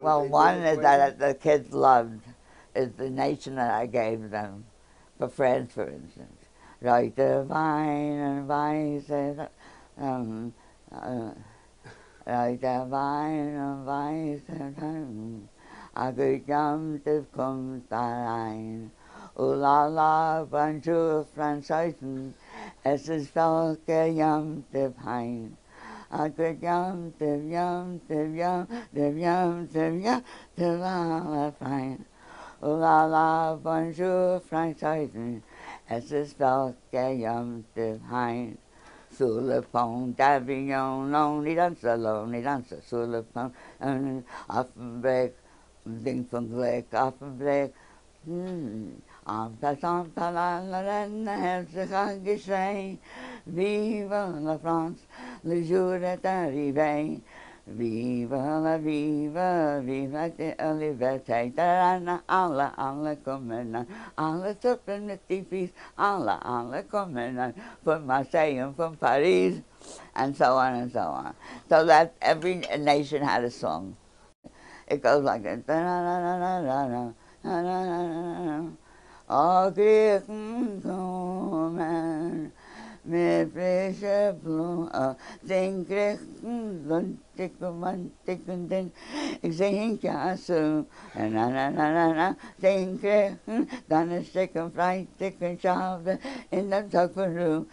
Well, one is that the kids loved is the nation that I gave them for friends, for instance. Like the vine and vices, um, uh, like the vine and vices, Agud Yontef kommt allein. Ulala, bonjour, Franzosen, es ist Felker Yontef hein. Agud Yontef, Yontef, Yontef, Yontef, Yontef, alle fein. Ulala, bonjour, Franzosen, es ist Felker Yontef hein. Sur le pont d'Avignon, lonely dancer, sur le pont, Affenbeck, ding von Gleck, Affenbeck, am passant par la reine, herzlich geschehen, vive la France, le jour est arrivé, vive la liberté, alle kommen, alle Truppen mit die Fies, alle kommen, von Marseille and from Paris, and so on and so on. So that every nation had a song. It goes like this. Oh, Griechen kommen mit frischer Blumen, den Griechen lustig und den ich sing ja so, den Griechen, dann ist Stecken Freitag und Schafe in dem Tag verruht.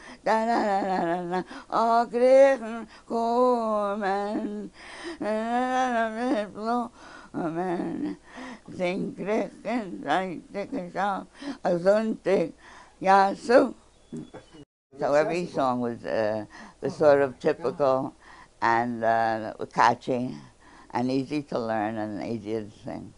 Oh, Griechen kommen mit Blumen, den Griechen, Freitag und Schafe, Sonntag, ja so. So every song was sort of typical and catchy and easy to learn and easy to sing.